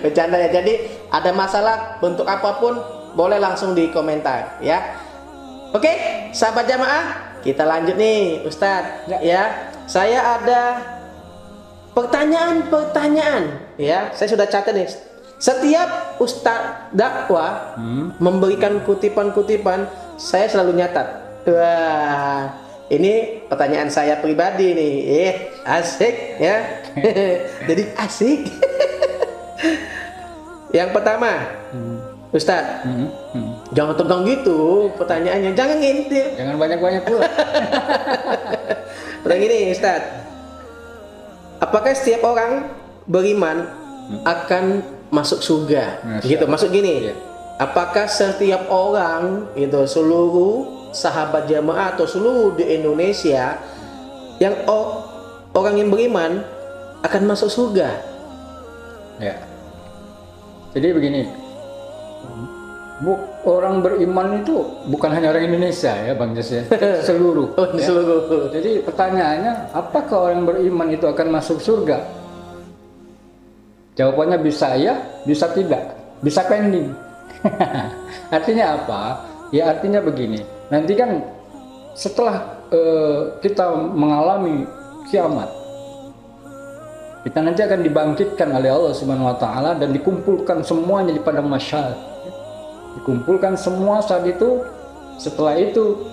Bercanda ya. Jadi ada masalah bentuk apapun boleh langsung di komentar ya. Oke, sahabat jamaah, kita lanjut nih Ustadz ya. Saya ada pertanyaan ya. Saya sudah catat nih. Setiap Ustadz dakwah memberikan kutipan-kutipan, saya selalu nyatat. Wah, ini pertanyaan saya pribadi nih. Asik ya. Jadi asik. Yang pertama, Ustadz, jangan tegang gitu pertanyaannya, jangan ngintip. Jangan banyak-banyak pula. Pertanyaan gini, Ustadz, apakah setiap orang beriman akan masuk surga? Gitu, maksud gini, apakah setiap orang itu seluruh sahabat jamaah atau seluruh di Indonesia yang orang yang beriman akan masuk surga? Ya. Jadi begini, orang beriman itu bukan hanya orang Indonesia ya Bang Jas ya, seluruh. Ya. Seluruh. Jadi pertanyaannya, apakah orang beriman itu akan masuk surga? Jawabannya bisa ya, bisa tidak, bisa pending. Artinya apa? Ya artinya begini, nanti kan setelah kita mengalami kiamat, kita nanti akan dibangkitkan oleh Allah Subhanahu wa taala dan dikumpulkan semuanya di padang mahsyar. Dikumpulkan semua saat itu. Setelah itu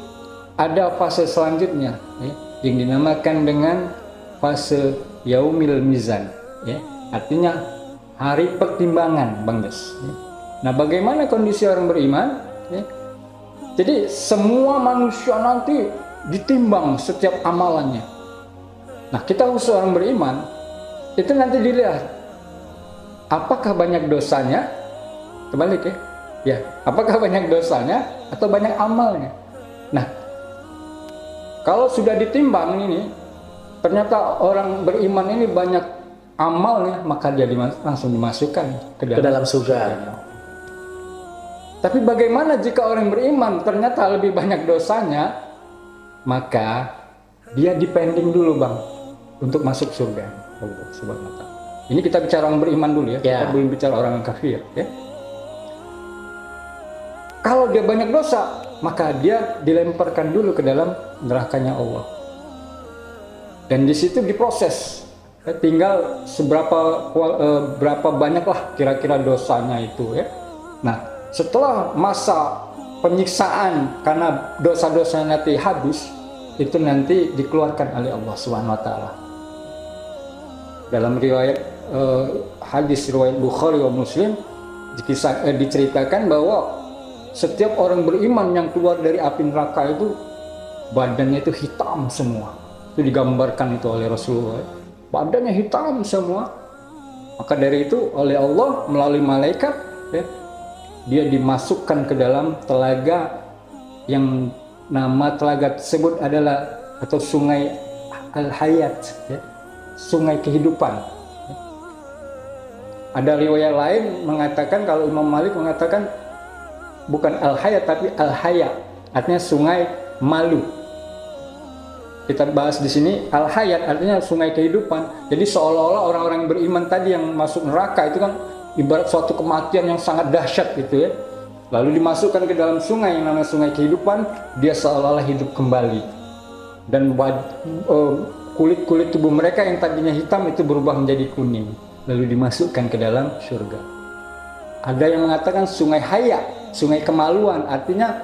ada fase selanjutnya ya, yang dinamakan dengan fase yaumil mizan ya. Artinya hari pertimbangan Bang Des ya. Nah, bagaimana kondisi orang beriman ya? Jadi semua manusia nanti ditimbang setiap amalannya. Nah, kita khusus orang beriman itu nanti dilihat apakah banyak dosanya, terbalik ya, apakah banyak dosanya atau banyak amalnya. Nah, kalau sudah ditimbang ini ternyata orang beriman ini banyak amalnya, maka dia langsung dimasukkan ke dalam surga. Tapi bagaimana jika orang beriman ternyata lebih banyak dosanya, maka dia dipending dulu Bang untuk masuk surga. Ini kita bicara orang beriman dulu ya. Kita belum bicara orang kafir ya. Kalau dia banyak dosa, maka dia dilemparkan dulu ke dalam nerakanya Allah. Dan di situ diproses. Tinggal berapa banyaklah kira-kira dosanya itu ya. Nah, setelah masa penyiksaan karena dosa-dosanya nanti habis, itu nanti dikeluarkan oleh Allah Subhanahu wa taala. Dalam riwayat hadis riwayat Bukhari wa Muslim diceritakan bahwa setiap orang beriman yang keluar dari api neraka itu badannya itu hitam semua. Itu digambarkan itu oleh Rasulullah. Badannya hitam semua. Maka dari itu oleh Allah melalui malaikat ya, dia dimasukkan ke dalam telaga yang nama telaga tersebut adalah atau sungai Al-Hayat ya. Sungai kehidupan. Ada riwayat lain mengatakan, kalau Imam Malik mengatakan bukan Al-Hayat tapi Al-Haya, artinya sungai malu. Kita bahas di sini Al-Hayat artinya sungai kehidupan. Jadi seolah-olah orang-orang yang beriman tadi yang masuk neraka itu kan ibarat suatu kematian yang sangat dahsyat gitu ya. Lalu dimasukkan ke dalam sungai yang namanya sungai kehidupan, dia seolah-olah hidup kembali. Dan kulit-kulit tubuh mereka yang tadinya hitam itu berubah menjadi kuning, lalu dimasukkan ke dalam surga. Ada yang mengatakan sungai Haya, sungai kemaluan, artinya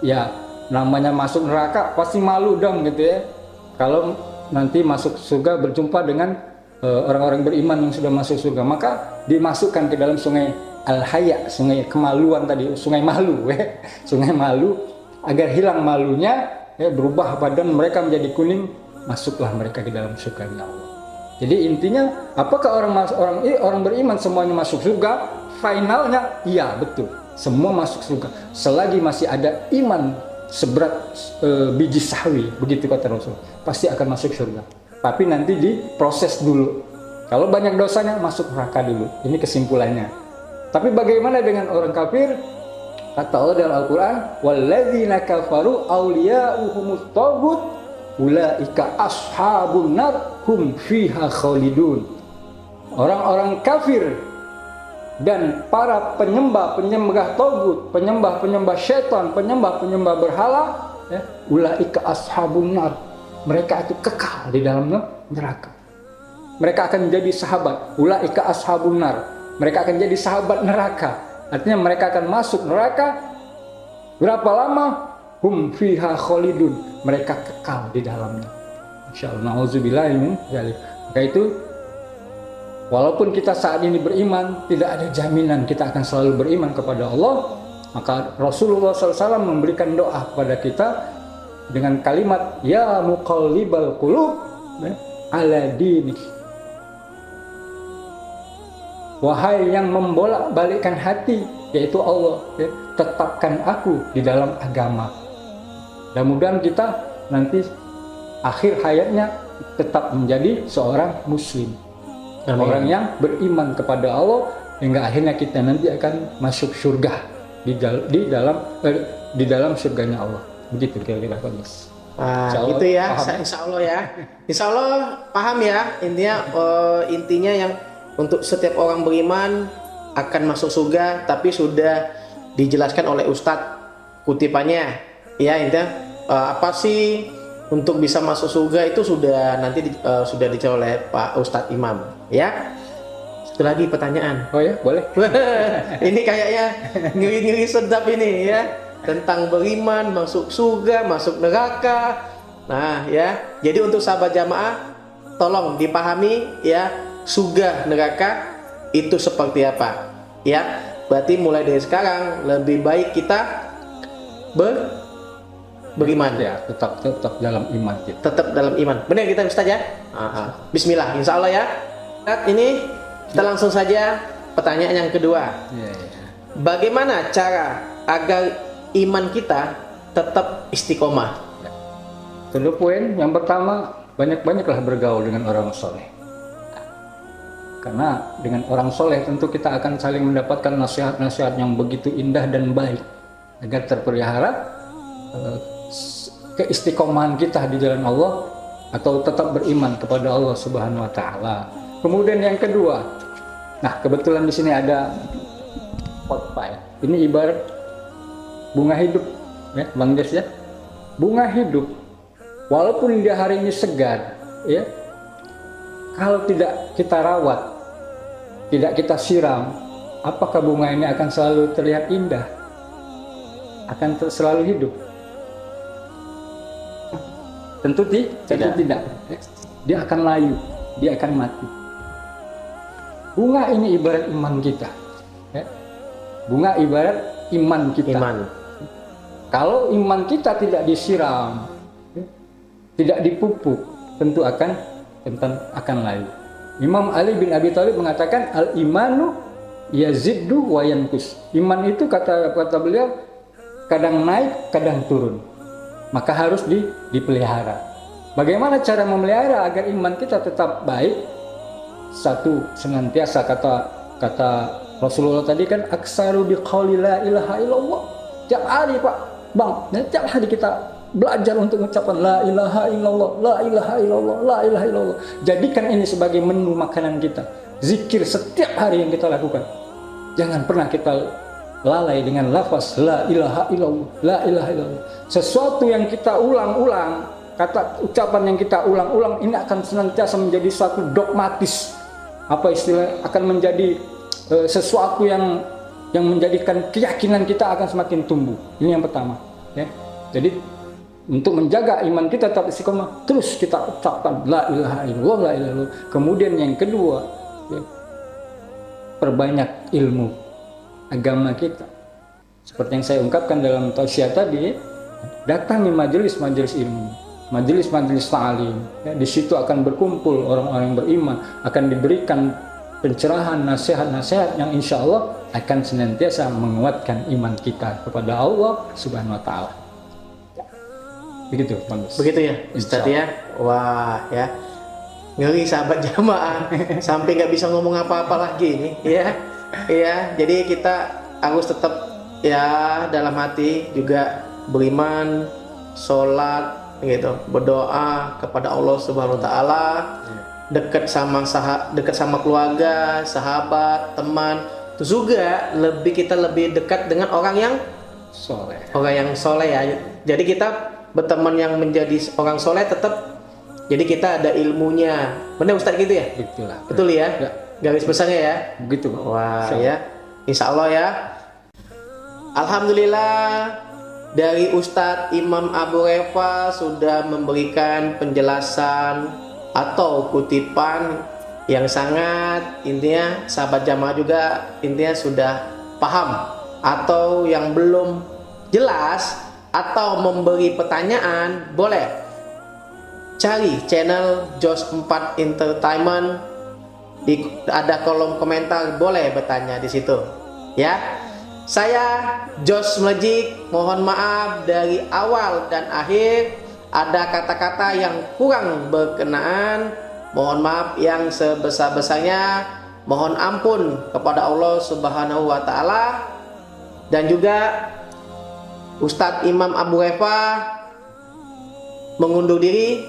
ya namanya masuk neraka pasti malu dong gitu ya. Kalau nanti masuk surga berjumpa dengan orang-orang beriman yang sudah masuk surga, maka dimasukkan ke dalam sungai Al-Haya, sungai kemaluan tadi, sungai malu ya. Sungai malu agar hilang malunya ya, berubah badan mereka menjadi kuning, masuklah mereka ke dalam surga Allah. Jadi intinya, apakah orang beriman semuanya masuk surga? Finalnya, iya betul, semua masuk surga. Selagi masih ada iman seberat biji sawi, begitu kata Rasul, pasti akan masuk surga. Tapi nanti diproses dulu. Kalau banyak dosanya, masuk neraka dulu. Ini kesimpulannya. Tapi bagaimana dengan orang kafir? Kata Allah dalam Al-Quran, walladzina kafaru awliya'uhumut taghut ulaika ashabun nar hum fiha khalidun. Orang-orang kafir dan para penyembah togut, penyembah syaitan, penyembah berhala, ya, ulaika ashabun nar, mereka itu kekal di dalam neraka. Mereka akan menjadi sahabat, ulaika ashabun nar, mereka akan jadi sahabat neraka. Artinya mereka akan masuk neraka. Berapa lama? Hum fiha khalidun, mereka kekal di dalamnya. Insyaallah, nauzubillahi min dzalik. Maka itu, walaupun kita saat ini beriman, tidak ada jaminan kita akan selalu beriman kepada Allah. Maka Rasulullah SAW memberikan doa kepada kita dengan kalimat ya muqallibal qulub ala dinik, wahai yang membolak-balikkan hati, yaitu Allah, ya, tetapkan aku di dalam agama. Mudah-mudahan kita nanti akhir hayatnya tetap menjadi seorang muslim. Amin. Orang yang beriman kepada Allah, hingga akhirnya kita nanti akan masuk surga di dalam surganya Allah. Begitu kira-kira, Pak Mas. Gitu ya, insya Allah ya. Insya Allah paham ya, intinya yang untuk setiap orang beriman akan masuk surga, tapi sudah dijelaskan oleh Ustadz kutipannya. Ya, intinya apa sih untuk bisa masuk surga itu sudah nanti sudah dijawab oleh Pak Ustadz Imam. Ya. Satu lagi pertanyaan. Oh ya, boleh. Ini kayaknya ngiri-ngiri sedap ini ya, tentang beriman, masuk surga, masuk neraka. Nah ya, jadi untuk sahabat jamaah, tolong dipahami ya, surga neraka itu seperti apa. Ya, berarti mulai dari sekarang lebih baik kita beriman ya, tetap dalam iman kita. Tetap dalam iman. Benar kita Ustaz ya? Bismillah, insya Allah ya. Ini kita langsung saja pertanyaan yang kedua. Bagaimana cara agar iman kita tetap istiqomah? Tentu poin yang pertama, banyak-banyaklah bergaul dengan orang soleh. Karena dengan orang soleh tentu kita akan saling mendapatkan nasihat-nasihat yang begitu indah dan baik, agar terpelihara keistiqomahan kita di jalan Allah, atau tetap beriman kepada Allah Subhanahu wa taala. Kemudian yang kedua, nah kebetulan di sini ada potpie. Ini ibarat bunga hidup, ya, Bang Des ya. Bunga hidup, walaupun dia hari ini segar, ya, kalau tidak kita rawat, tidak kita siram, apakah bunga ini akan selalu terlihat indah? Akan selalu hidup? Tentu tidak. Dia akan layu, dia akan mati. Bunga ini ibarat iman kita, ya. Bunga ibarat iman kita. Kalau iman kita tidak disiram, ya, tidak dipupuk, tentu akan layu. Imam Ali bin Abi Thalib mengatakan al-imanu yaziddu wa yanqus. Iman itu kata beliau kadang naik, kadang turun. Maka harus dipelihara. Bagaimana cara memelihara agar iman kita tetap baik? Satu, senantiasa kata Rasulullah tadi kan, aksaru biqauli la ilaha illallah. Tiap hari Pak Bang, tiap hari kita belajar untuk mengucapkan la ilaha illallah, la ilaha illallah, la ilaha illallah. Jadikan ini sebagai menu makanan kita. Zikir setiap hari yang kita lakukan. Jangan pernah kita lalai dengan lafaz la ilaha illallah, la ilaha illallah. Sesuatu yang kita ulang-ulang, kata ucapan yang kita ulang-ulang, ini akan senantiasa menjadi suatu dogmatis. Apa istilah, akan menjadi sesuatu yang menjadikan keyakinan kita akan semakin tumbuh. Ini yang pertama, ya. Jadi untuk menjaga iman kita tetap istiqomah, terus kita ucapkan la ilaha illallah, la ilaha illallah. Kemudian yang kedua, ya, perbanyak ilmu agama kita. Seperti yang saya ungkapkan dalam tausiah tadi, datangi majelis-majelis ilmu, majelis-majelis ta'lim. Ya, di situ akan berkumpul orang-orang beriman, akan diberikan pencerahan, nasihat-nasihat yang insya Allah akan senantiasa menguatkan iman kita kepada Allah Subhanahu wa taala. Begitu, Bagus. Begitu ya, Ustaz ya. Wah, ya. Ngeri sahabat jamaah sampai nggak bisa ngomong apa-apa lagi ini, ya. Ya, jadi kita harus tetap ya dalam hati juga beriman, sholat, gitu, berdoa kepada Allah Subhanahu Wa Taala, dekat sama keluarga, sahabat, teman, juga kita lebih dekat dengan orang yang soleh ya. Jadi kita berteman yang menjadi orang soleh tetap, jadi kita ada ilmunya. Benar Ustadz gitu ya? Itulah. Betul ya? Ya. Garis besarnya ya? Begitu. Wah ya, insya Allah ya. Alhamdulillah dari Ustadz Imam Abu Reva sudah memberikan penjelasan atau kutipan yang sangat intinya sahabat jamaah juga intinya sudah paham, atau yang belum jelas atau memberi pertanyaan boleh cari channel Jos 4 Entertainment, ada kolom komentar, boleh bertanya di situ ya. Saya Jos Melejik, mohon maaf dari awal dan akhir ada kata-kata yang kurang berkenaan, mohon maaf yang sebesar-besarnya, mohon ampun kepada Allah Subhanahu wa Ta'ala. Dan juga Ustadz Imam Abu Reva mengundur diri.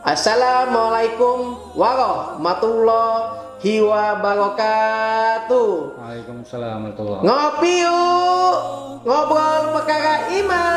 Assalamualaikum warahmatullahi wabarakatuh. Waalaikumsalam warahmatullahi wabarakatuh. Ngopi yuk, ngobrol perkara iman.